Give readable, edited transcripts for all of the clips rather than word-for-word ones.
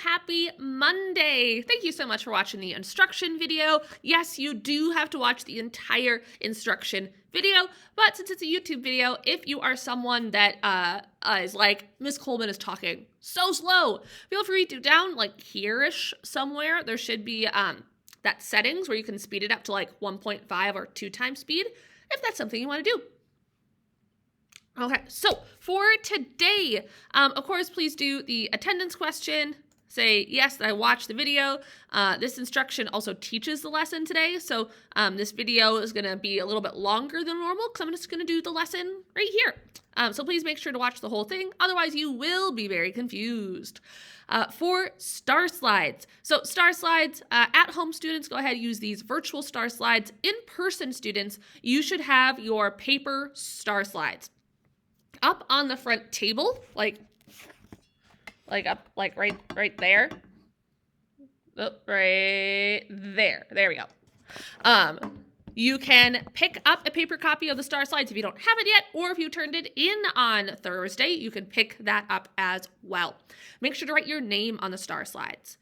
happy Monday. Thank you so much for watching the instruction video. Yes, you do have to watch the entire instruction video, but since it's a YouTube video, if you are someone that is like, Miss Coleman is talking so slow, feel free to down like here-ish somewhere. There should be that settings where you can speed it up to like 1.5 or 2 times speed, if that's something you want to do. Okay, so for today, of course, please do the attendance question. Say, yes, I watched the video. This instruction also teaches the lesson today, so this video is going to be a little bit longer than normal because I'm just going to do the lesson right here. So please make sure to watch the whole thing, otherwise you will be very confused. For star slides. So star slides, at-home students, go ahead and use these virtual star slides. In-person students, you should have your paper star slides up on the front table, like up, like right there. Oh, right there. There we go. You can pick up a paper copy of the star slides if you don't have it yet, or if you turned it in on Thursday, you can pick that up as well. Make sure to write your name on the star slides.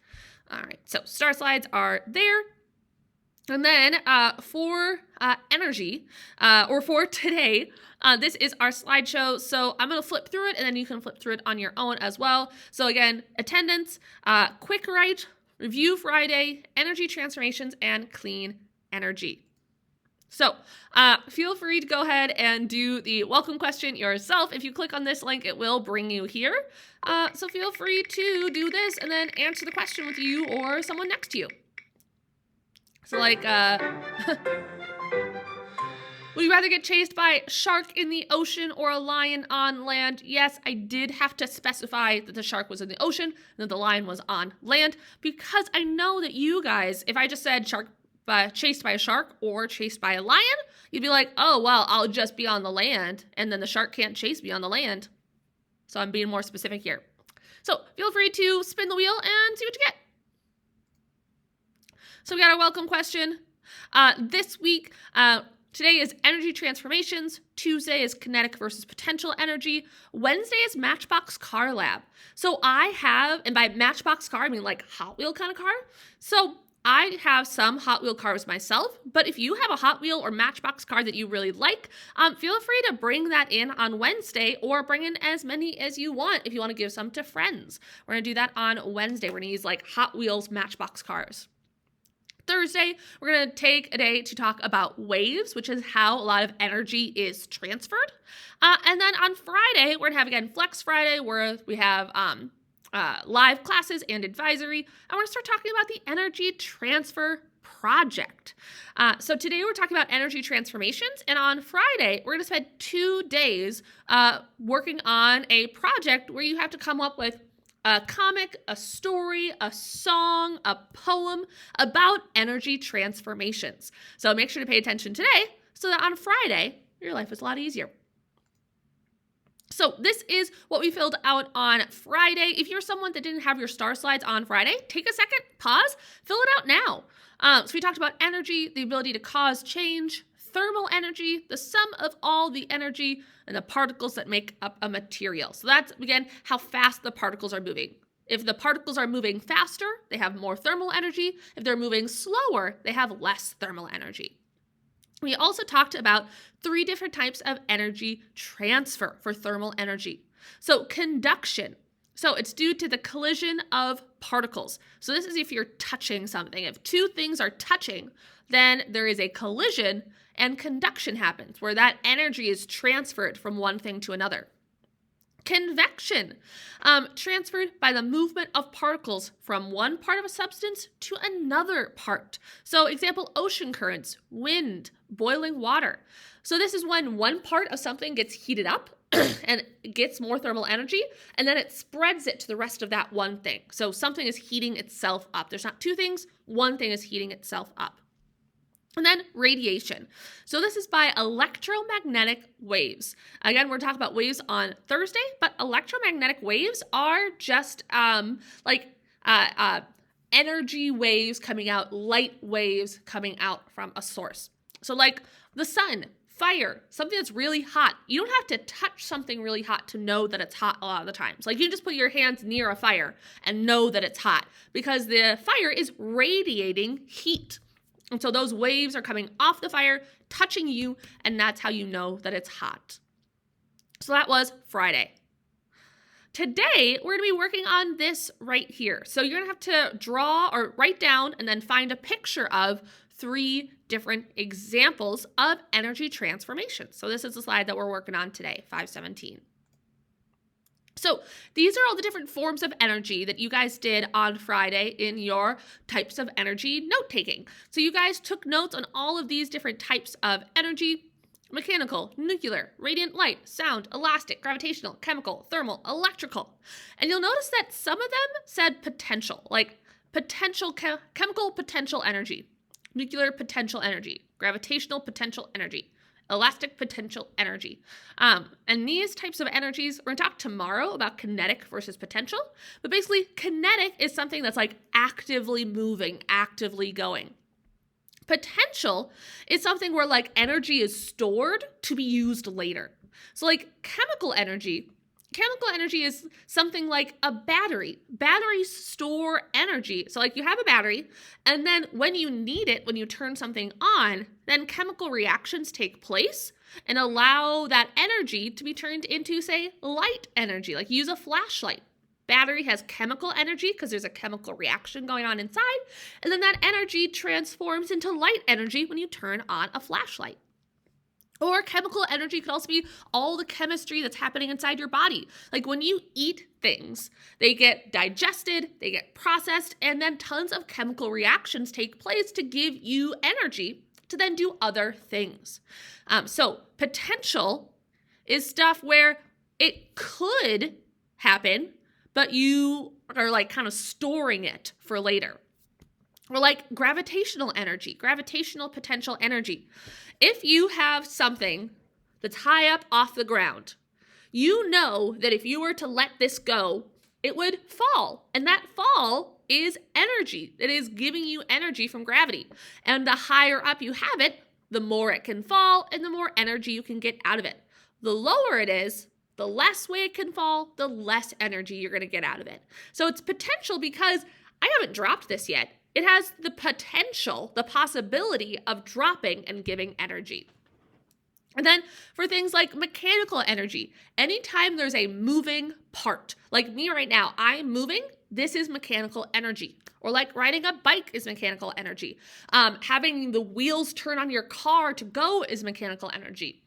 All right, so star slides are there. And then for energy, or for today, this is our slideshow. So I'm going to flip through it, and then you can flip through it on your own as well. So again, attendance, quick write, review Friday, energy transformations, and clean energy. So feel free to go ahead and do the welcome question yourself. If you click on this link, it will bring you here. So feel free to do this and then answer the question with you or someone next to you. So like, would you rather get chased by a shark in the ocean or a lion on land? Yes, I did have to specify that the shark was in the ocean and that the lion was on land, because I know that you guys, if I just said shark chased by a shark or chased by a lion, you'd be like, oh, well, I'll just be on the land, and then the shark can't chase me on the land. So I'm being more specific here. So feel free to spin the wheel and see what you get. So we got our welcome question. This week, today is energy transformations. Tuesday is kinetic versus potential energy. Wednesday is Matchbox Car Lab. So I have, and by Matchbox car, I mean like Hot Wheel kind of car. So I have some Hot Wheel cars myself, but if you have a Hot Wheel or Matchbox car that you really like, feel free to bring that in on Wednesday, or bring in as many as you want if you want to give some to friends. We're going to do that on Wednesday. We're going to use like Hot Wheels Matchbox cars. Thursday, we're going to take a day to talk about waves, which is how a lot of energy is transferred. And then on Friday, we're going to have, again, Flex Friday, where we have live classes and advisory. And we're going to start talking about the energy transfer project. So today we're talking about energy transformations. And on Friday, we're going to spend 2 days working on a project where you have to come up with a comic, a story, a song, a poem about energy transformations. So make sure to pay attention today so that on Friday, your life is a lot easier. So this is what we filled out on Friday. If you're someone that didn't have your star slides on Friday, take a second, pause, fill it out now. So we talked about energy, the ability to cause change, thermal energy, the sum of all the energy, and the particles that make up a material. So that's, again, how fast the particles are moving. If the particles are moving faster, they have more thermal energy. If they're moving slower, they have less thermal energy. We also talked about 3 different types of energy transfer for thermal energy. So conduction. So it's due to the collision of particles. So this is if you're touching something. If 2 things are touching, then there is a collision and conduction happens, where that energy is transferred from one thing to another. Convection, transferred by the movement of particles from one part of a substance to another part. So example, ocean currents, wind, boiling water. So this is when one part of something gets heated up and it gets more thermal energy, and then it spreads it to the rest of that one thing. So something is heating itself up. There's not 2 things, one thing is heating itself up. And then radiation. So this is by electromagnetic waves. Again, we're talking about waves on Thursday, but electromagnetic waves are just energy waves coming out, light waves coming out from a source. So like the sun Fire, something that's really hot. You don't have to touch something really hot to know that it's hot a lot of the times. Like you can just put your hands near a fire and know that it's hot because the fire is radiating heat. And so those waves are coming off the fire, touching you, and that's how you know that it's hot. So that was Friday. Today, we're going to be working on this right here. So you're going to have to draw or write down and then find a picture of 3 different examples of energy transformation. So this is the slide that we're working on today, 517. So these are all the different forms of energy that you guys did on Friday in your types of energy note-taking. So you guys took notes on all of these different types of energy: mechanical, nuclear, radiant light, sound, elastic, gravitational, chemical, thermal, electrical. And you'll notice that some of them said potential, like potential, chemical potential energy, nuclear potential energy, gravitational potential energy, elastic potential energy. And these types of energies, we're going to talk tomorrow about kinetic versus potential. But basically, kinetic is something that's like actively moving, actively going. Potential is something where like energy is stored to be used later. So like chemical energy is something like a battery. Batteries store energy. So like you have a battery, and then when you need it, when you turn something on, then chemical reactions take place and allow that energy to be turned into, say, light energy. Like use a flashlight. Battery has chemical energy because there's a chemical reaction going on inside, and then that energy transforms into light energy when you turn on a flashlight. Or chemical energy could also be all the chemistry that's happening inside your body. Like when you eat things, they get digested, they get processed, and then tons of chemical reactions take place to give you energy to then do other things. So potential is stuff where it could happen, but you are like kind of storing it for later. Or like gravitational energy, gravitational potential energy. If you have something that's high up off the ground, you know that if you were to let this go, it would fall. And that fall is energy. It is giving you energy from gravity. And the higher up you have it, the more it can fall and the more energy you can get out of it. The lower it is, the less way it can fall, the less energy you're going to get out of it. So it's potential because I haven't dropped this yet. It has the potential, the possibility of dropping and giving energy. And then for things like mechanical energy, anytime there's a moving part, like me right now, I'm moving, this is mechanical energy. Or like riding a bike is mechanical energy. Having the wheels turn on your car to go is mechanical energy.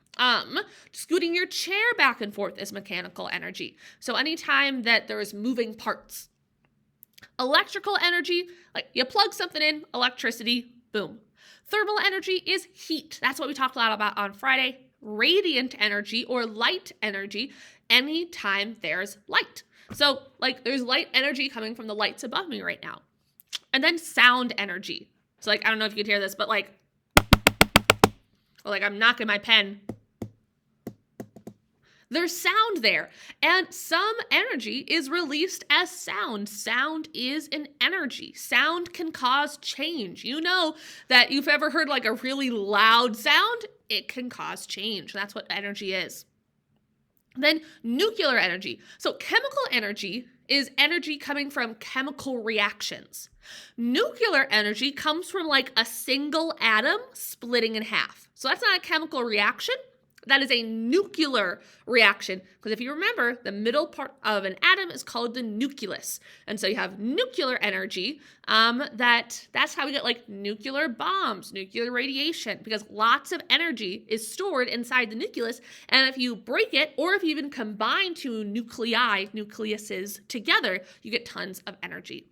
Scooting your chair back and forth is mechanical energy. So anytime that there is moving parts. Electrical energy, like you plug something in, electricity, boom. Thermal energy is heat. That's what we talked a lot about on Friday. Radiant energy or light energy, anytime there's light. So like there's light energy coming from the lights above me right now. And then sound energy. So like, I don't know if you could hear this, but like, or like I'm knocking my pen. There's sound there, and some energy is released as sound. Sound is an energy. Sound can cause change. You know that you've ever heard like a really loud sound, it can cause change. That's what energy is. Then nuclear energy. So chemical energy is energy coming from chemical reactions. Nuclear energy comes from like a single atom splitting in half. So that's not a chemical reaction. That is a nuclear reaction, because if you remember, the middle part of an atom is called the nucleus. And so you have nuclear energy, that's how we get like nuclear bombs, nuclear radiation, because lots of energy is stored inside the nucleus. And if you break it, or if you even combine two nucleuses together, you get tons of energy.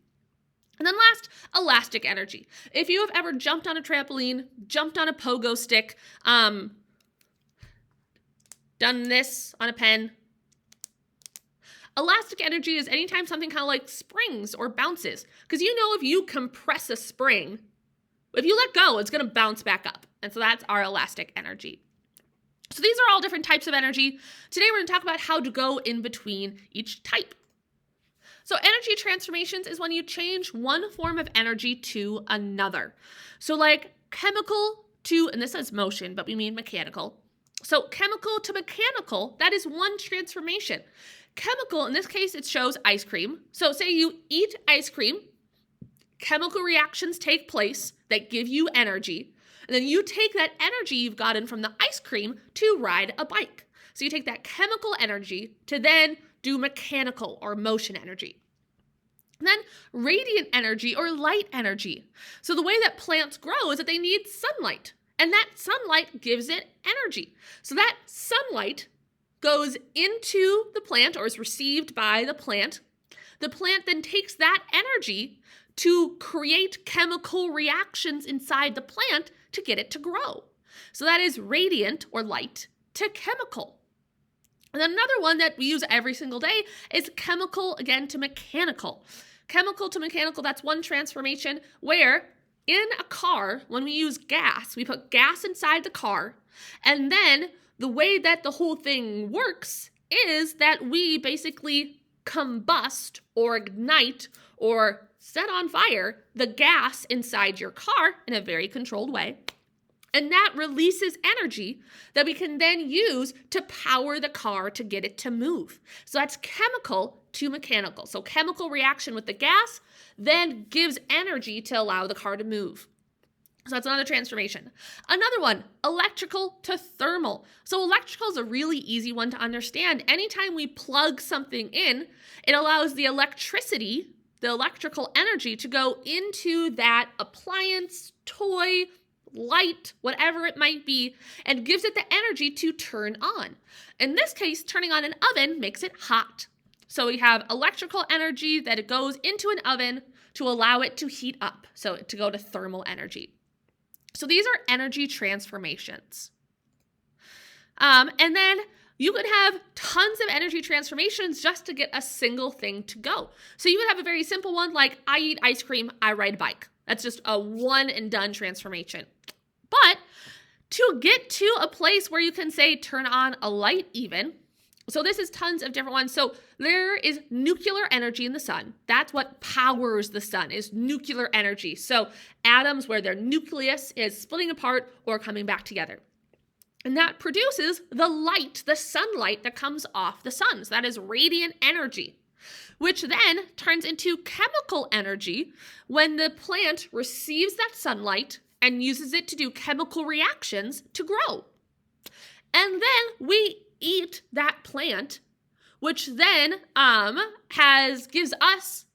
And then last, elastic energy. If you have ever jumped on a trampoline, jumped on a pogo stick, done this on a pen. Elastic energy is anytime something kind of like springs or bounces. Because you know if you compress a spring, if you let go, it's going to bounce back up. And so that's our elastic energy. So these are all different types of energy. Today we're going to talk about how to go in between each type. So energy transformations is when you change one form of energy to another. So like chemical to, and this says motion, but we mean mechanical. So chemical to mechanical, that is one transformation. Chemical, in this case, it shows ice cream. So say you eat ice cream, chemical reactions take place that give you energy, and then you take that energy you've gotten from the ice cream to ride a bike. So you take that chemical energy to then do mechanical or motion energy. And then radiant energy or light energy. So the way that plants grow is that they need sunlight, and that sunlight gives it energy. So that sunlight goes into the plant or is received by the plant. The plant then takes that energy to create chemical reactions inside the plant to get it to grow. So that is radiant or light to chemical. And then another one that we use every single day is chemical, again, to mechanical. Chemical to mechanical, that's one transformation where in a car, when we use gas, we put gas inside the car, and then the way that the whole thing works is that we basically combust or ignite or set on fire the gas inside your car in a very controlled way. And that releases energy that we can then use to power the car to get it to move. So that's chemical to mechanical. So chemical reaction with the gas then gives energy to allow the car to move. So that's another transformation. Another one, electrical to thermal. So electrical is a really easy one to understand. Anytime we plug something in, it allows the electricity, the electrical energy to go into that appliance, toy, light, whatever it might be, and gives it the energy to turn on. In this case, turning on an oven makes it hot. So we have electrical energy that it goes into an oven to allow it to heat up, so to go to thermal energy. So these are energy transformations. And then you could have tons of energy transformations just to get a single thing to go. So you could have a very simple one like, I eat ice cream, I ride a bike. That's just a one and done transformation. But to get to a place where you can say turn on a light even, so this is tons of different ones. So there is nuclear energy in the sun. That's what powers the sun, is nuclear energy. So atoms where their nucleus is splitting apart or coming back together. And that produces the light, the sunlight that comes off the sun. So that is radiant energy, which then turns into chemical energy when the plant receives that sunlight and uses it to do chemical reactions to grow. And then we eat that plant, which then gives us,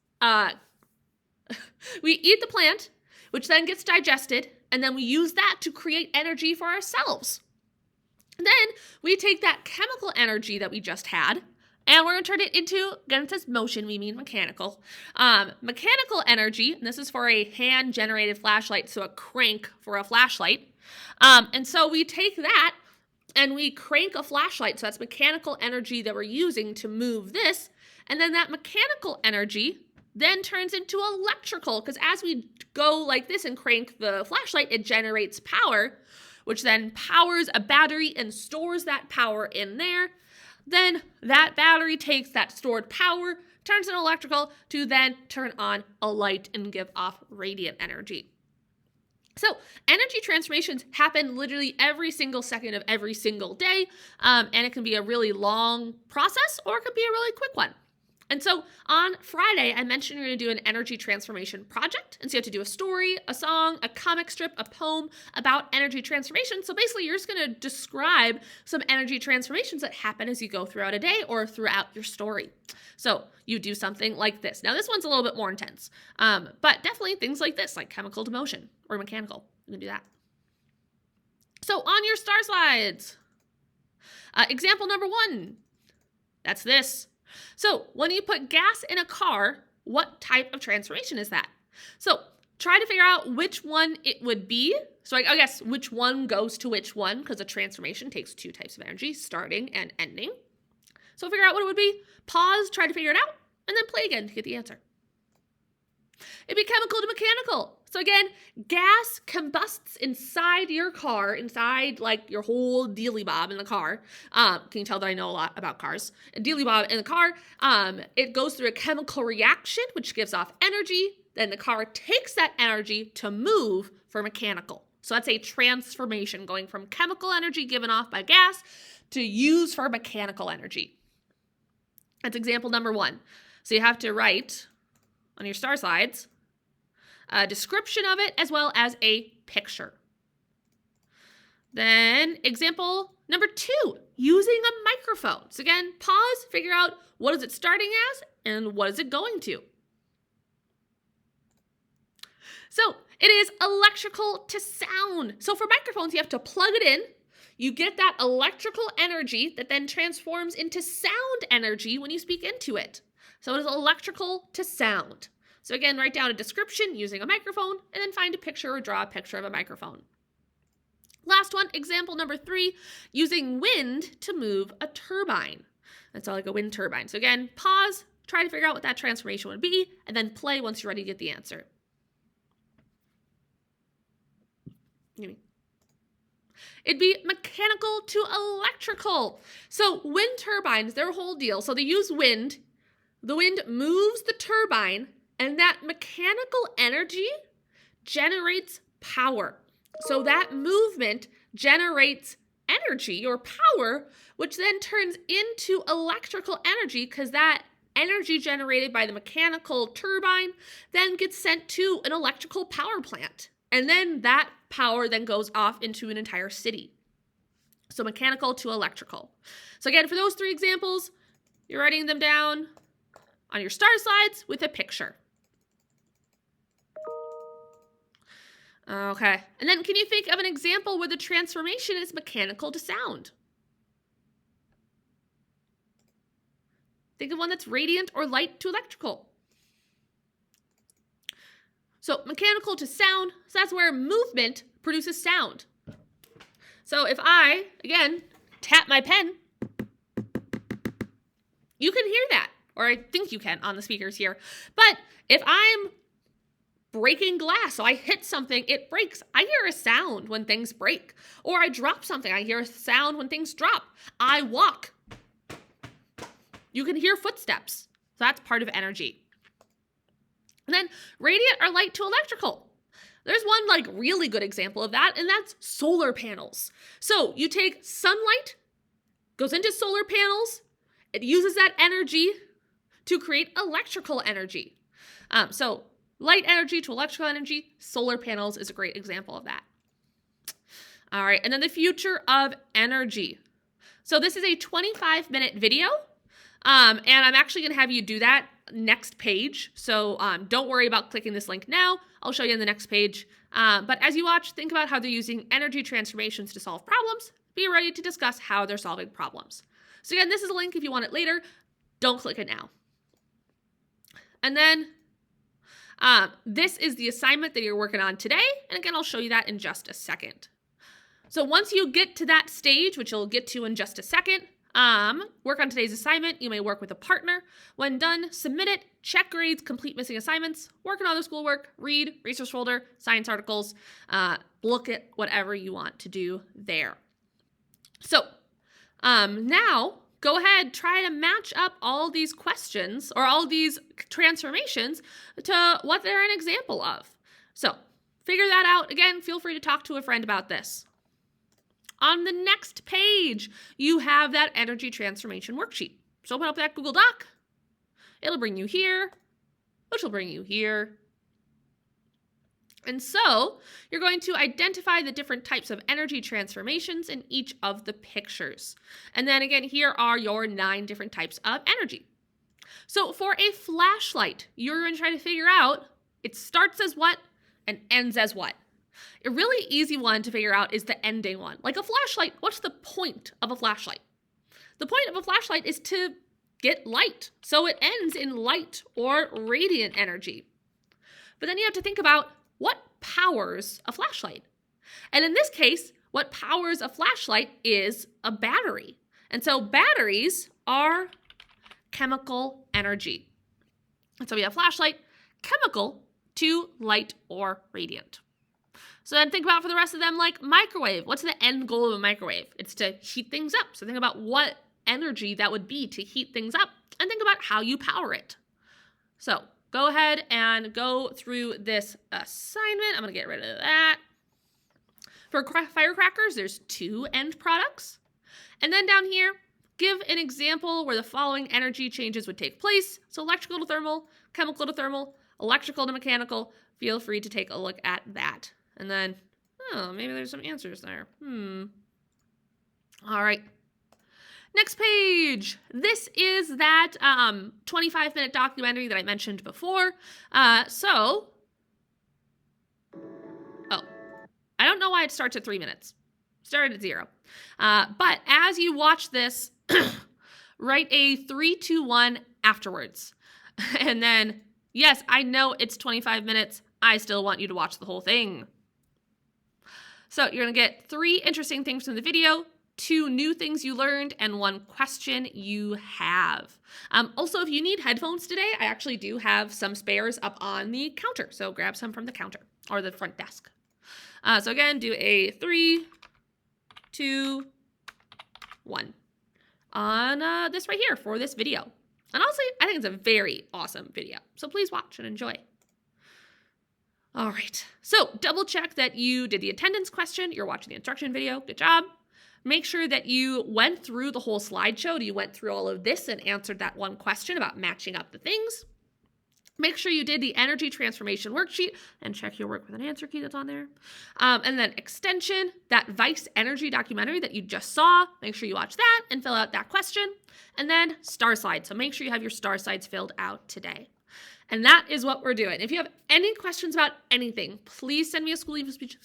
we eat the plant, which then gets digested, and then we use that to create energy for ourselves. Then we take that chemical energy that we just had, and we're going to turn it into, again, it says motion, we mean mechanical. Mechanical energy, and this is for a hand-generated flashlight, so a crank for a flashlight. And so we take that and we crank a flashlight, so that's mechanical energy that we're using to move this, and then that mechanical energy then turns into electrical, because as we go like this and crank the flashlight, it generates power, which then powers a battery and stores that power in there. Then that battery takes that stored power, turns it electrical to then turn on a light and give off radiant energy. So energy transformations happen literally every single second of every single day, and it can be a really long process or it could be a really quick one. And so on Friday, I mentioned you're going to do an energy transformation project. And so you have to do a story, a song, a comic strip, a poem about energy transformation. So basically, you're just going to describe some energy transformations that happen as you go throughout a day or throughout your story. So you do something like this. Now, this one's a little bit more intense, but definitely things like this, like chemical to motion or mechanical. You can do that. So on your star slides, example number 1, that's this. So when you put gas in a car, what type of transformation is that? So try to figure out which one it would be. So I guess which one goes to which one, because a transformation takes 2 types of energy, starting and ending. So figure out what it would be, pause, try to figure it out, and then play again to get the answer. It'd be chemical to mechanical. So again, gas combusts inside your car, inside like your whole dealy bob in the car. Can you tell that I know a lot about cars? A dealy bob in the car, it goes through a chemical reaction, which gives off energy. Then the car takes that energy to move for mechanical. So that's a transformation, going from chemical energy given off by gas to use for mechanical energy. That's example number 1. So you have to write on your star slides a description of it as well as a picture. Then example number 2, using a microphone. So again, pause, figure out what is it starting as and what is it going to. So it is electrical to sound. So for microphones, you have to plug it in. You get that electrical energy that then transforms into sound energy when you speak into it. So it is electrical to sound. So again, write down a description using a microphone and then find a picture or draw a picture of a microphone. Last one, example number 3, using wind to move a turbine. That's all like a wind turbine. So again, pause, try to figure out what that transformation would be, and then play once you're ready to get the answer. It'd be mechanical to electrical. So wind turbines, their whole deal. So they use wind. The wind moves the turbine, and that mechanical energy generates power. So that movement generates energy or power, which then turns into electrical energy because that energy generated by the mechanical turbine then gets sent to an electrical power plant. And then that power then goes off into an entire city. So mechanical to electrical. So again, for those 3 examples, you're writing them down on your star slides with a picture. Okay, and then can you think of an example where the transformation is mechanical to sound? Think of one that's radiant or light to electrical. So mechanical to sound, so that's where movement produces sound. So if I, again, tap my pen, you can hear that, or I think you can on the speakers here. But if I'm breaking glass, so I hit something, it breaks, I hear a sound when things break. Or I drop something, I hear a sound when things drop. I walk. You can hear footsteps. So that's part of energy. And then radiant or light to electrical. There's one like really good example of that, and that's solar panels. So you take sunlight, goes into solar panels, it uses that energy to create electrical energy. So light energy to electrical energy, solar panels is a great example of that. All right, and then the future of energy. So this is a 25-minute video, and I'm actually going to have you do that next page. So don't worry about clicking this link now. I'll show you in the next page. But as you watch, think about how they're using energy transformations to solve problems. Be ready to discuss how they're solving problems. So again, this is a link if you want it later. Don't click it now. And then this is the assignment that you're working on today. And again, I'll show you that in just a second. So once you get to that stage, which you'll get to in just a second, work on today's assignment. You may work with a partner. When done, submit it, check grades, complete missing assignments, work on other schoolwork, read, resource folder, science articles, look at whatever you want to do there. So now go ahead, try to match up all these questions or all these transformations to what they're an example of. So figure that out. Again, feel free to talk to a friend about this. On the next page, you have that energy transformation worksheet. So open up that Google Doc. It'll bring you here, which will bring you here. And so you're going to identify the different types of energy transformations in each of the pictures. And then again, here are your 9 different types of energy. So for a flashlight, you're going to try to figure out it starts as what and ends as what. A really easy one to figure out is the ending one. Like a flashlight, what's the point of a flashlight? The point of a flashlight is to get light. So it ends in light or radiant energy. But then you have to think about what powers a flashlight. And in this case, what powers a flashlight is a battery. And so batteries are chemical energy. And so we have flashlight, chemical to light or radiant. So then think about for the rest of them like microwave. What's the end goal of a microwave? It's to heat things up. So think about what energy that would be to heat things up and think about how you power it. So go ahead and go through this assignment. I'm going to get rid of that. For firecrackers, there's 2 end products. And then down here, give an example where the following energy changes would take place. So electrical to thermal, chemical to thermal, electrical to mechanical. Feel free to take a look at that. And then, oh, maybe there's some answers there. All right. Next page. This is that 25-minute documentary that I mentioned before. I don't know why it starts at 3 minutes. Started at 0. But as you watch this, write a 3, 2, 1 afterwards. And then, yes, I know it's 25 minutes. I still want you to watch the whole thing. So you're going to get 3 interesting things from the video, 2 new things you learned, and 1 question you have. Also, if you need headphones today, I actually do have some spares up on the counter. So grab some from the counter or the front desk. So again, do a 3, 2, 1 on this right here for this video. And honestly, I think it's a very awesome video. So please watch and enjoy. All right. So double check that you did the attendance question. You're watching the instruction video. Good job. Make sure that you went through the whole slideshow. You went through all of this and answered that 1 question about matching up the things. Make sure you did the energy transformation worksheet and check your work with an answer key that's on there. And then extension, that Vice Energy documentary that you just saw. Make sure you watch that and fill out that question. And then star slides. So make sure you have your star slides filled out today. And that is what we're doing. If you have any questions about anything, please send me a School Eve speech.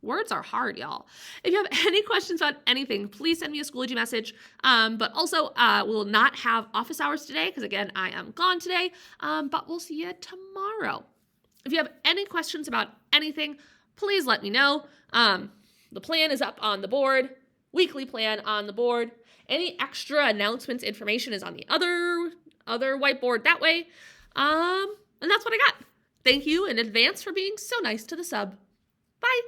Words are hard, y'all. If you have any questions about anything, please send me a Schoology message. But also, we'll not have office hours today because, again, I am gone today. But we'll see you tomorrow. If you have any questions about anything, please let me know. The plan is up on the board. Weekly plan on the board. Any extra announcements, information is on the other whiteboard that way. And that's what I got. Thank you in advance for being so nice to the sub. Bye.